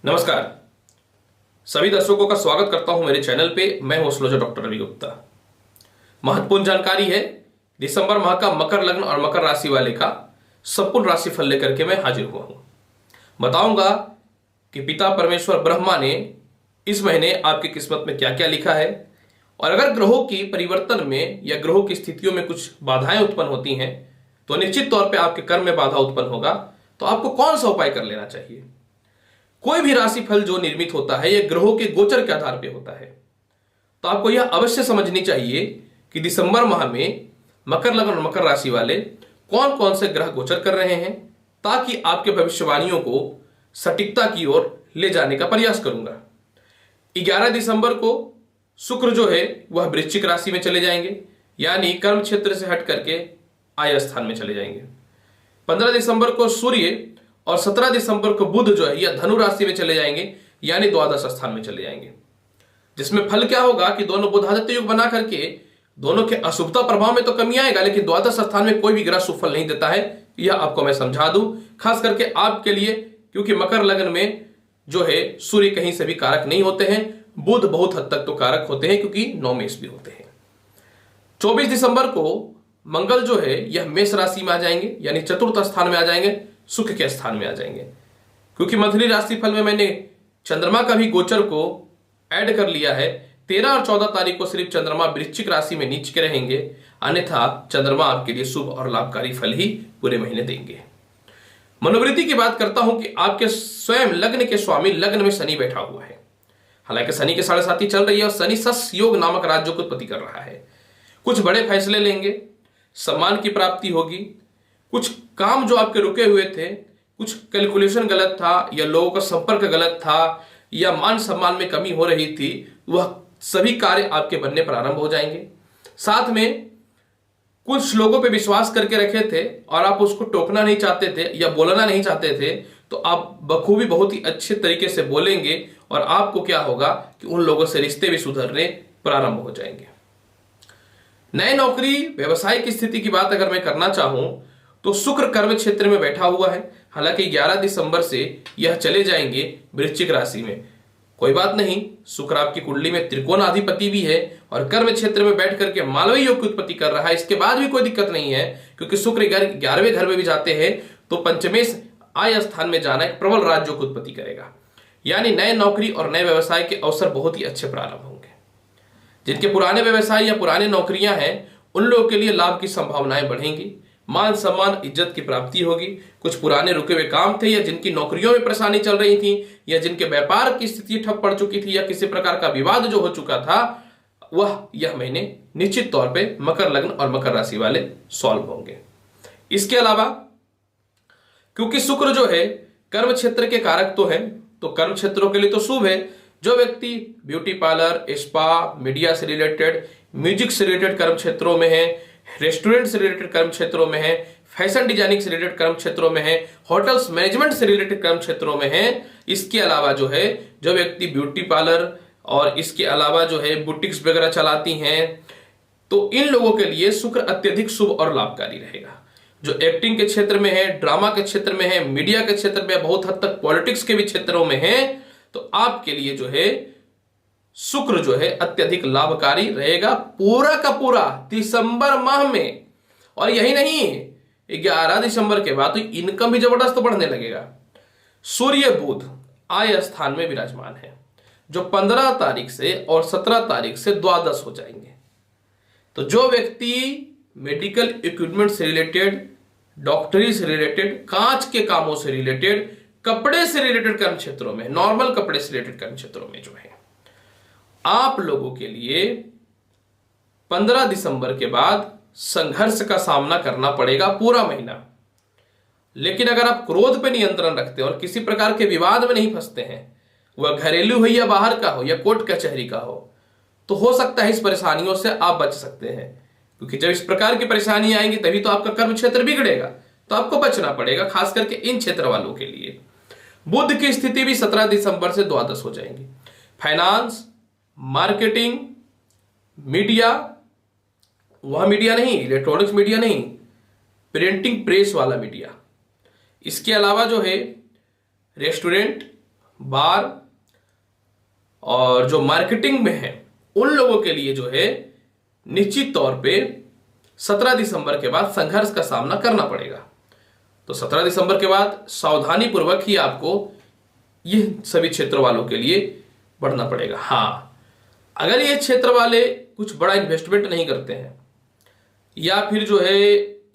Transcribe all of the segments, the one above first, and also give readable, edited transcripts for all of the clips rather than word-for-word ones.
नमस्कार। सभी दर्शकों का स्वागत करता हूं मेरे चैनल पे। मैं हूं एस्ट्रोलॉजर डॉक्टर रवि गुप्ता। महत्वपूर्ण जानकारी है, दिसंबर माह का मकर लग्न और मकर राशि वाले का संपूर्ण राशिफल लेकर के मैं हाजिर हुआ हूं। बताऊंगा कि पिता परमेश्वर ब्रह्मा ने इस महीने आपकी किस्मत में क्या क्या लिखा है, और अगर ग्रहों की परिवर्तन में या ग्रहों की स्थितियों में कुछ बाधाएं उत्पन्न होती हैं तो निश्चित तौर पे आपके कर्म में बाधा उत्पन्न होगा। तो आपको कौन सा उपाय कर लेना चाहिए। कोई भी राशिफल जो निर्मित होता है यह ग्रहों के गोचर के आधार पर होता है। तो आपको यह अवश्य समझनी चाहिए कि दिसंबर माह में मकर लग्न और मकर राशि वाले कौन कौन से ग्रह गोचर कर रहे हैं, ताकि आपके भविष्यवाणियों को सटीकता की ओर ले जाने का प्रयास करूंगा। 11 दिसंबर को शुक्र जो है वह वृश्चिक राशि में चले जाएंगे, यानी कर्म क्षेत्र से हट करके आय स्थान में चले जाएंगे। 15 दिसंबर को सूर्य और 17 दिसंबर को बुध जो है यह धनु राशि में चले जाएंगे, यानी द्वादश स्थान में चले जाएंगे। जिसमें फल क्या होगा कि दोनों बुधादित्य योग बना करके दोनों के अशुभता प्रभाव में तो कमी आएगा, लेकिन द्वादश स्थान में कोई भी ग्रह शुभ फल नहीं देता है। यह आपको मैं समझा दूं, खास करके आपके लिए, क्योंकि मकर लग्न में जो है सूर्य कहीं से भी कारक नहीं होते हैं, बुध बहुत हद तक तो कारक होते हैं क्योंकि नौमेश भी होते हैं। 24 दिसंबर को मंगल जो है यह मेष राशि में आ जाएंगे, यानी चतुर्थ स्थान में आ जाएंगे, सुख के स्थान में आ जाएंगे। क्योंकि मंथली राशिफल में मैंने चंद्रमा का भी गोचर को ऐड कर लिया है। 13 और 14 तारीख को सिर्फ चंद्रमा वृश्चिक राशि में नीच के रहेंगे, अन्यथा चंद्रमा आपके लिए शुभ और लाभकारी फल ही पूरे महीने देंगे। मनोवृत्ति की बात करता हूं कि आपके स्वयं लग्न के स्वामी लग्न में शनि बैठा हुआ है। हालांकि शनि के 7.5 चल रही है और शनि सस योग नामक राज्य को उत्पत्ति कर रहा है। कुछ बड़े फैसले लेंगे, सम्मान की प्राप्ति होगी। कुछ काम जो आपके रुके हुए थे, कुछ कैलकुलेशन गलत था या लोगों का संपर्क गलत था या मान सम्मान में कमी हो रही थी, वह सभी कार्य आपके बनने प्रारंभ हो जाएंगे। साथ में कुछ लोगों पे विश्वास करके रखे थे और आप उसको टोकना नहीं चाहते थे या बोलना नहीं चाहते थे, तो आप बखूबी बहुत ही अच्छे तरीके से बोलेंगे और आपको क्या होगा कि उन लोगों से रिश्ते भी सुधरने प्रारंभ हो जाएंगे। नए नौकरी व्यवसाय की स्थिति की बात अगर मैं करना चाहूं तो शुक्र कर्म क्षेत्र में बैठा हुआ है। हालांकि 11 दिसंबर से यह चले जाएंगे वृश्चिक राशि में। कोई बात नहीं, शुक्र आपकी कुंडली में त्रिकोणाधिपति भी है और कर्म क्षेत्र में बैठ करके मालवी योग की उत्पत्ति कर रहा है। इसके बाद भी कोई दिक्कत नहीं है, क्योंकि शुक्र 11वें घर में भी जाते हैं तो पंचमेश आय स्थान में जाना एक प्रबल राज्य की उत्पत्ति करेगा। यानी नए नौकरी और नए व्यवसाय के अवसर बहुत ही अच्छे प्रारंभ होंगे। जिनके पुराने व्यवसाय या पुराने नौकरियां हैं उन लोगों के लिए लाभ की संभावनाएं बढ़ेंगी। मान सम्मान इज्जत की प्राप्ति होगी। कुछ पुराने रुके हुए काम थे या जिनकी नौकरियों में परेशानी चल रही थी या जिनके व्यापार की स्थिति ठप पड़ चुकी थी या किसी प्रकार का विवाद जो हो चुका था, वह यह महीने निश्चित तौर पे मकर लग्न और मकर राशि वाले सॉल्व होंगे। इसके अलावा क्योंकि शुक्र जो है कर्म क्षेत्र के कारक तो है, तो कर्म क्षेत्रों के लिए तो शुभ है। जो व्यक्ति ब्यूटी पार्लर, स्पा, मीडिया से रिलेटेड, म्यूजिक से रिलेटेड कर्म क्षेत्रों में है, रेस्टोरेंट से रिलेटेड कर्म क्षेत्रों में है, फैशन डिजाइनिंग से रिलेटेड कर्म क्षेत्रों में है, होटल्स मैनेजमेंट से रिलेटेड कर्म क्षेत्रों में है। इसके अलावा जो है जो व्यक्ति ब्यूटी पार्लर और इसके अलावा जो है बुटीक्स वगैरह चलाती हैं, तो इन लोगों के लिए शुक्र अत्यधिक शुभ और लाभकारी रहेगा। जो एक्टिंग के क्षेत्र में है, ड्रामा के क्षेत्र में है, मीडिया के क्षेत्र में, बहुत हद तक पॉलिटिक्स के भी क्षेत्रों में है, तो आपके लिए जो है शुक्र जो है अत्यधिक लाभकारी रहेगा पूरा का पूरा दिसंबर माह में। और यही नहीं, 11 दिसंबर के बाद तो इनकम भी जबरदस्त बढ़ने लगेगा। सूर्य बुध आय स्थान में विराजमान है, जो 15 तारीख से और 17 तारीख से द्वादश हो जाएंगे। तो जो व्यक्ति मेडिकल इक्विपमेंट से रिलेटेड, डॉक्टरी से रिलेटेड, कांच के कामों से रिलेटेड, कपड़े से रिलेटेड कर्म क्षेत्रों में, नॉर्मल कपड़े से रिलेटेड कर्म क्षेत्रों में जो है, आप लोगों के लिए 15 दिसंबर के बाद संघर्ष का सामना करना पड़ेगा पूरा महीना। लेकिन अगर आप क्रोध पे नियंत्रण रखते हैं और किसी प्रकार के विवाद में नहीं फंसते हैं, वह घरेलू हो या बाहर का हो या कोर्ट कचहरी का हो, तो हो सकता है इस परेशानियों से आप बच सकते हैं। क्योंकि जब इस प्रकार की परेशानी आएंगी तभी तो आपका कर्म क्षेत्र बिगड़ेगा, तो आपको बचना पड़ेगा, खास करके इन क्षेत्र वालों के लिए। बुध की स्थिति भी 17 दिसंबर से द्वादश हो जाएंगी। फाइनेंस, मार्केटिंग, मीडिया, वह मीडिया नहीं, इलेक्ट्रॉनिक्स मीडिया नहीं, प्रिंटिंग प्रेस वाला मीडिया, इसके अलावा जो है रेस्टोरेंट, बार और जो मार्केटिंग में है उन लोगों के लिए जो है निश्चित तौर पे 17 दिसंबर के बाद संघर्ष का सामना करना पड़ेगा। तो 17 दिसंबर के बाद सावधानी पूर्वक ही आपको ये सभी क्षेत्र वालों के लिए बढ़ना पड़ेगा। हाँ, अगर ये क्षेत्र वाले कुछ बड़ा इन्वेस्टमेंट नहीं करते हैं या फिर जो है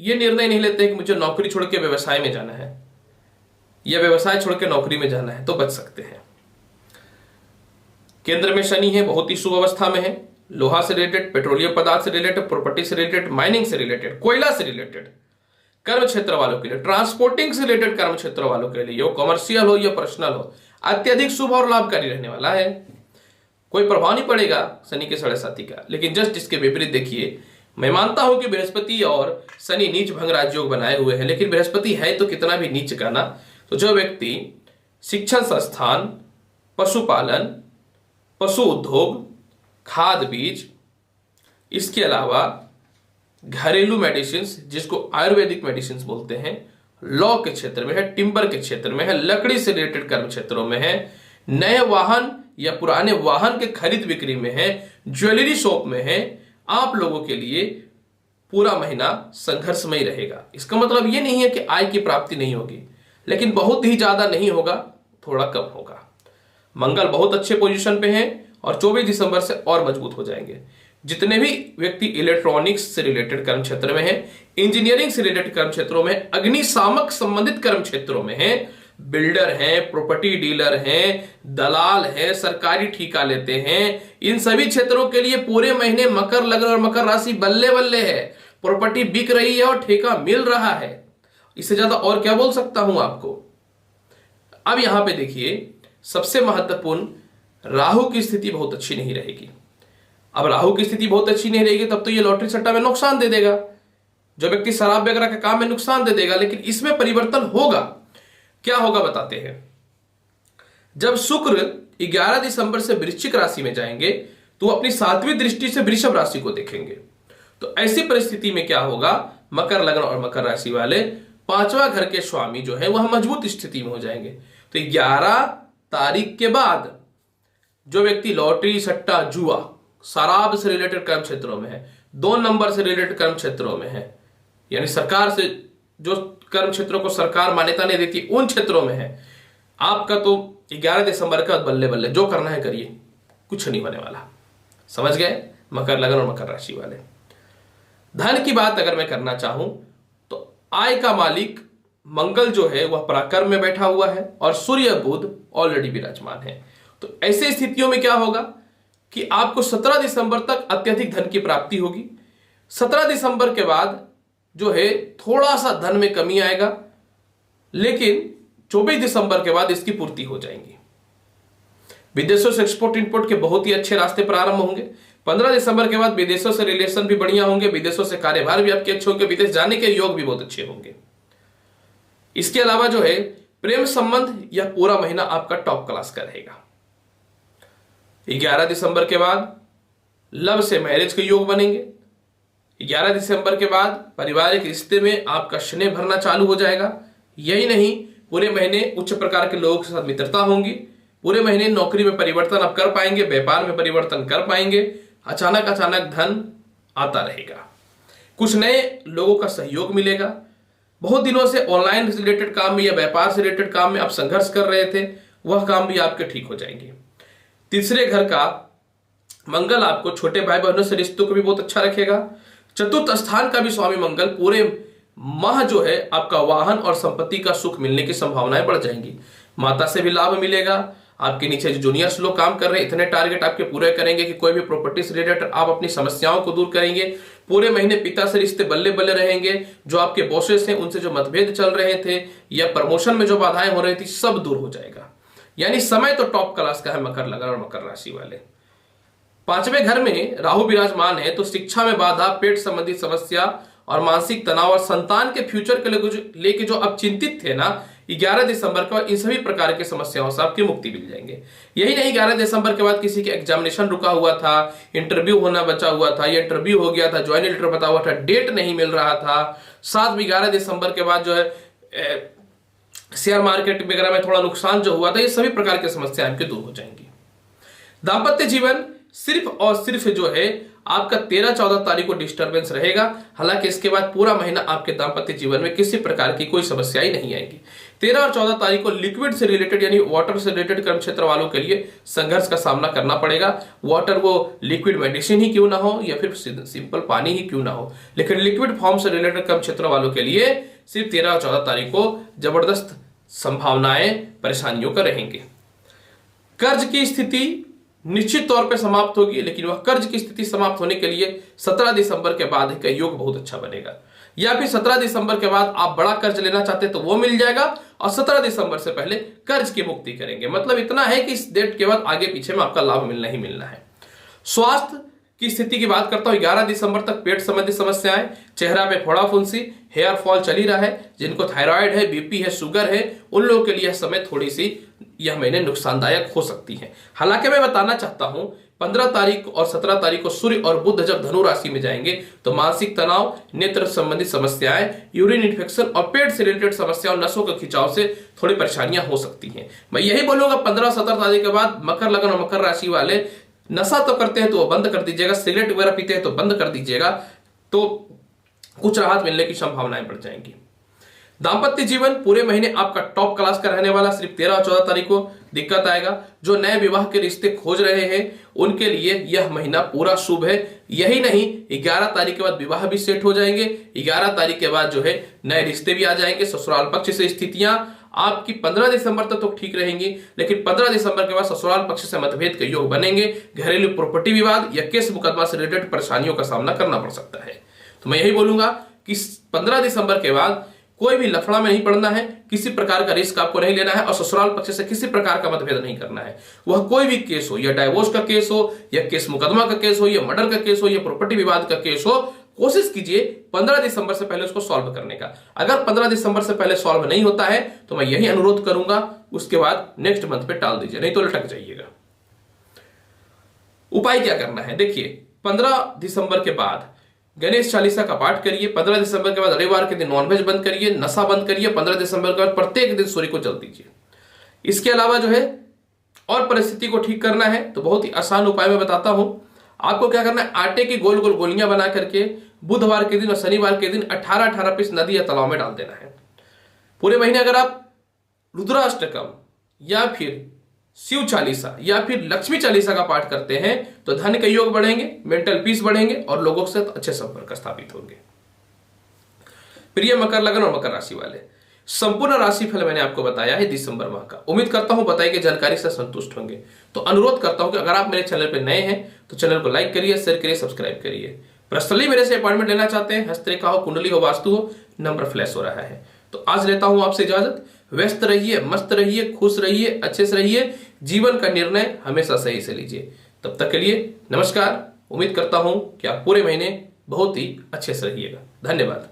ये निर्णय नहीं लेते हैं कि मुझे नौकरी छोड़ के व्यवसाय में जाना है या व्यवसाय छोड़ के नौकरी में जाना है, तो बच सकते हैं। केंद्र में शनि है, बहुत ही शुभ अवस्था में है। लोहा से रिलेटेड, पेट्रोलियम पदार्थ से रिलेटेड, प्रॉपर्टी से रिलेटेड, माइनिंग से रिलेटेड, कोयला से रिलेटेड कर्म क्षेत्र वालों के लिए, ट्रांसपोर्टिंग से रिलेटेड कर्म क्षेत्र वालों के लिए, वो कमर्शियल हो या पर्सनल हो, अत्यधिक शुभ और लाभकारी रहने वाला है। कोई प्रभाव नहीं पड़ेगा शनि के 7.5 का। लेकिन जस्ट इसके विपरीत देखिए, मैं मानता हूं कि बृहस्पति और शनि नीच भंग राजयोग बनाए हुए हैं, लेकिन बृहस्पति है तो कितना भी नीच का ना। तो जो व्यक्ति शिक्षण संस्थान, पशुपालन, पशु उद्योग, खाद बीज, इसके अलावा घरेलू मेडिसिन जिसको आयुर्वेदिक मेडिसिन बोलते हैं, लॉ के क्षेत्र में है, टिम्बर के क्षेत्र में है, लकड़ी से रिलेटेड कर्म क्षेत्रों में है, नए वाहन या पुराने वाहन के खरीद बिक्री में है, ज्वेलरी शॉप में है, आप लोगों के लिए पूरा महीना संघर्षमय रहेगा। इसका मतलब यह नहीं है कि आय की प्राप्ति नहीं होगी, लेकिन बहुत ही ज्यादा नहीं होगा, थोड़ा कम होगा। मंगल बहुत अच्छे पोजीशन पे हैं और 24 दिसंबर से और मजबूत हो जाएंगे। जितने भी व्यक्ति इलेक्ट्रॉनिक्स से रिलेटेड कर्म क्षेत्र में हैं, इंजीनियरिंग से रिलेटेड कर्म क्षेत्रों में, अग्निशामक संबंधित कर्म क्षेत्रों में हैं, बिल्डर हैं, प्रॉपर्टी डीलर हैं, दलाल हैं, सरकारी ठेका लेते हैं, इन सभी क्षेत्रों के लिए पूरे महीने मकर लग्न और मकर राशि बल्ले बल्ले है। प्रॉपर्टी बिक रही है और ठेका मिल रहा है। इससे ज्यादा और क्या बोल सकता हूं आपको। अब यहां पे देखिए, सबसे महत्वपूर्ण, राहु की स्थिति बहुत अच्छी नहीं रहेगी। अब राहु की स्थिति बहुत अच्छी नहीं रहेगी तब तो ये लॉटरी सट्टा में नुकसान दे देगा, जो व्यक्ति शराब वगैरह के काम में नुकसान दे देगा। लेकिन इसमें परिवर्तन होगा। क्या होगा बताते हैं। जब शुक्र 11 दिसंबर से वृश्चिक राशि में जाएंगे तो अपनी 7वीं दृष्टि से वृषभ राशि को देखेंगे। तो ऐसी परिस्थिति में क्या होगा, मकर लग्न और मकर राशि वाले 5वां घर के स्वामी जो है वह मजबूत स्थिति में हो जाएंगे। तो 11 तारीख के बाद जो व्यक्ति लॉटरी, सट्टा, जुआ, शराब से रिलेटेड कर्म क्षेत्रों में है, 2 नंबर से रिलेटेड कर्म क्षेत्रों में है, यानी सरकार से जो कर्म क्षेत्रों को सरकार मान्यता नहीं देती उन क्षेत्रों में है, आपका तो 11 दिसंबर का बल्ले बल्ले, जो करना है करिए, कुछ नहीं होने वाला। समझ गए मकर लग्न और मकर राशि वाले। धन की बात अगर मैं करना चाहूं तो आय का मालिक मंगल जो है वह पराक्रम में बैठा हुआ है और सूर्य बुध ऑलरेडी विराजमान है। तो ऐसे स्थितियों में क्या होगा कि आपको 17 दिसंबर तक अत्यधिक धन की प्राप्ति होगी। 17 दिसंबर के बाद जो है थोड़ा सा धन में कमी आएगा, लेकिन 24 दिसंबर के बाद इसकी पूर्ति हो जाएगी। विदेशों से एक्सपोर्ट इंपोर्ट के बहुत ही अच्छे रास्ते प्रारंभ होंगे। 15 दिसंबर के बाद विदेशों से रिलेशन भी बढ़िया होंगे, विदेशों से कार्यभार भी आपके अच्छे होंगे, विदेश जाने के योग भी बहुत अच्छे होंगे। इसके अलावा जो है प्रेम संबंध यह पूरा महीना आपका टॉप क्लास का रहेगा। 11 दिसंबर के बाद लव से मैरिज के योग बनेंगे। 11 दिसंबर के बाद पारिवारिक रिश्ते में आपका स्नेह भरना चालू हो जाएगा। यही नहीं, पूरे महीने उच्च प्रकार के लोगों के साथ मित्रता होंगी। पूरे महीने नौकरी में परिवर्तन आप कर पाएंगे, व्यापार में परिवर्तन कर पाएंगे। अचानक धन आता रहेगा। कुछ नए लोगों का सहयोग मिलेगा। बहुत दिनों से ऑनलाइन से रिलेटेड काम में या व्यापार से रिलेटेड काम में आप संघर्ष कर रहे थे, वह काम भी आपके ठीक हो जाएंगे। तीसरे घर का मंगल आपको छोटे भाई बहनों से रिश्तों को भी बहुत अच्छा रखेगा। चतुर्थ स्थान का भी स्वामी मंगल पूरे माह जो है आपका वाहन और संपत्ति का सुख मिलने की संभावनाएं बढ़ जाएंगी। माता से भी लाभ मिलेगा। आपके नीचे जो जूनियर्स लोग काम कर रहे हैं, इतने टारगेट आपके पूरे करेंगे कि कोई भी प्रॉपर्टी से रिलेटेड आप अपनी समस्याओं को दूर करेंगे। पूरे महीने पिता से रिश्ते बल्ले बल्ले रहेंगे। जो आपके बॉसेस हैं उनसे जो मतभेद चल रहे थे या प्रमोशन में जो बाधाएं हो रही थी, सब दूर हो जाएगा। यानी समय तो टॉप क्लास का है मकर लग्न और मकर राशि वाले। 5वें घर में राहु विराजमान है, तो शिक्षा में बाधा, पेट संबंधी समस्या और मानसिक तनाव और संतान के फ्यूचर के लेके जो आप चिंतित थे ना, 11 दिसंबर के बाद इन सभी प्रकार की समस्याओं से आपकी मुक्ति मिल जाएंगे। यही नहीं, 11 दिसंबर के बाद किसी के एग्जामिनेशन रुका हुआ था, इंटरव्यू होना बचा हुआ था, या इंटरव्यू हो गया था, ज्वाइनिंग लेटर बता हुआ था, डेट नहीं मिल रहा था, साथ में 11 दिसंबर के बाद जो है शेयर मार्केट वगैरह में थोड़ा नुकसान जो हुआ था, ये सभी प्रकार की समस्याएं आपके दूर हो जाएंगी। दाम्पत्य जीवन सिर्फ और सिर्फ जो है आपका 13-14 तारीख को डिस्टरबेंस रहेगा। हालांकि इसके बाद पूरा महीना आपके दाम्पत्य जीवन में किसी प्रकार की कोई समस्याएं नहीं आएंगी। 13 और 14 तारीख को लिक्विड से रिलेटेड यानी वाटर से रिलेटेड कर्म क्षेत्र वालों के लिए संघर्ष का सामना करना पड़ेगा। वाटर वो लिक्विड मेडिसिन ही क्यों ना हो या फिर सिंपल पानी ही क्यों ना हो, लेकिन लिक्विड फॉर्म से रिलेटेड कर्म क्षेत्र वालों के लिए सिर्फ 13 और 14 तारीख को जबरदस्त संभावनाएं परेशानियों का रहेंगे। कर्ज की स्थिति निश्चित तौर पे समाप्त होगी, लेकिन वह कर्ज की स्थिति समाप्त होने के लिए 17 दिसंबर के बाद का योग बहुत अच्छा बनेगा। या फिर 17 दिसंबर के बाद आप बड़ा कर्ज लेना चाहते हैं तो वो मिल जाएगा, और 17 दिसंबर से पहले कर्ज की मुक्ति करेंगे। मतलब इतना है कि इस डेट के बाद आगे पीछे में आपका लाभ मिलना ही मिलना है। स्वास्थ्य की स्थिति की बात करता हूं, 11 दिसंबर तक पेट संबंधी समस्याएं, चेहरा पे फोड़ा फुंसी, हेयर फॉल चल ही रहा है। जिनको थायराइड है, बीपी है, शुगर है, उन लोगों के लिए यह समय थोड़ी सी यह महीने नुकसानदायक हो सकती है। हालांकि मैं बताना चाहता हूं 15 तारीख और 17 तारीख को सूर्य और बुध जब धनु राशि में जाएंगे तो मानसिक तनाव, नेत्र संबंधी समस्याएं, यूरिन इन्फेक्शन और पेट से रिलेटेड समस्याओं, नसों के खिंचाव से थोड़ी परेशानियां हो सकती हैं। मैं यही बोलूंगा 15-17 तारीख के बाद मकर लग्न और मकर राशि वाले नशा तो करते हैं तो वो बंद कर दीजिएगा, सिगरेट वगैरह पीते हैं तो बंद कर दीजिएगा, तो कुछ राहत मिलने की संभावनाएं बढ़ जाएंगी। दाम्पत्य जीवन पूरे महीने आपका टॉप क्लास का रहने वाला। सिर्फ 13 और 14 तारीख को दिक्कत आएगा। जो नए विवाह के रिश्ते खोज रहे हैं उनके लिए यह महीना पूरा शुभ है। यही नहीं, 11 तारीख के बाद विवाह भी सेट हो जाएंगे। 11 तारीख के बाद जो है नए रिश्ते भी आ जाएंगे। ससुराल पक्ष से स्थितियां आपकी 15 दिसंबर तक तो ठीक रहेंगी, लेकिन 15 दिसंबर के बाद ससुराल पक्ष से मतभेद के योग बनेंगे। घरेलू प्रॉपर्टी विवाद या केस मुकदमा से रिलेटेड परेशानियों का सामना करना पड़ सकता है। तो मैं यही बोलूंगा कि 15 दिसंबर के बाद कोई भी लफड़ा में नहीं पड़ना है, किसी प्रकार का रिस्क आपको नहीं लेना है, और ससुराल पक्ष से किसी प्रकार का मतभेद नहीं करना है। वह कोई भी केस हो, या डाइवोर्स का केस हो, या केस मुकदमा का केस हो, या मर्डर का केस हो, या प्रॉपर्टी विवाद का केस हो, कोशिश कीजिए 15 दिसंबर से पहले उसको सॉल्व करने का। अगर 15 दिसंबर से पहले सॉल्व नहीं होता है तो मैं यही अनुरोध करूंगा, उसके बाद नेक्स्ट मंथ पे टाल दीजिए, नहीं तो लटक जाइएगा। उपाय क्या करना है, देखिए 15 दिसंबर के बाद गणेश चालीसा का पाठ करिए। 15 दिसंबर के बाद रविवार के दिन नॉनवेज बंद करिए, नशा बंद करिए। 15 दिसंबर के बाद प्रत्येक दिन सूर्य को जल दीजिए। इसके अलावा जो है और परिस्थिति को ठीक करना है तो बहुत ही आसान उपाय मैं बताता हूं। आपको क्या करना है, आटे की गोल गोल गोलियां बना करके बुधवार के दिन और शनिवार के दिन 18-18 पीस नदी या तालाब में डाल देना है। पूरे महीने अगर आप रुद्राष्टकम या फिर शिव चालीसा या फिर लक्ष्मी चालीसा का पाठ करते हैं तो धन के योग बढ़ेंगे, मेंटल पीस बढ़ेंगे और लोगों से अच्छे संपर्क स्थापित होंगे। प्रिय मकर लग्न और मकर राशि वाले, संपूर्ण राशि फल मैंने आपको बताया है दिसंबर माह का। उम्मीद करता हूं बताई गई जानकारी से संतुष्ट होंगे। तो अनुरोध करता हूं कि अगर आप मेरे चैनल पर नए हैं तो चैनल को लाइक करिए, शेयर करिए, सब्सक्राइब करिए। पर्सनली मेरे से अपॉइंटमेंट लेना चाहते हैं, हस्तरेखा हो, कुंडली हो, वास्तु हो, नंबर फ्लैश हो रहा है। तो आज लेता हूं आपसे इजाजत। व्यस्त रहिए, मस्त रहिए, खुश रहिए, अच्छे से रहिए। जीवन का निर्णय हमेशा सही से लीजिए। तब तक के लिए नमस्कार। उम्मीद करता हूं कि आप पूरे महीने बहुत ही अच्छे से रहिएगा। धन्यवाद।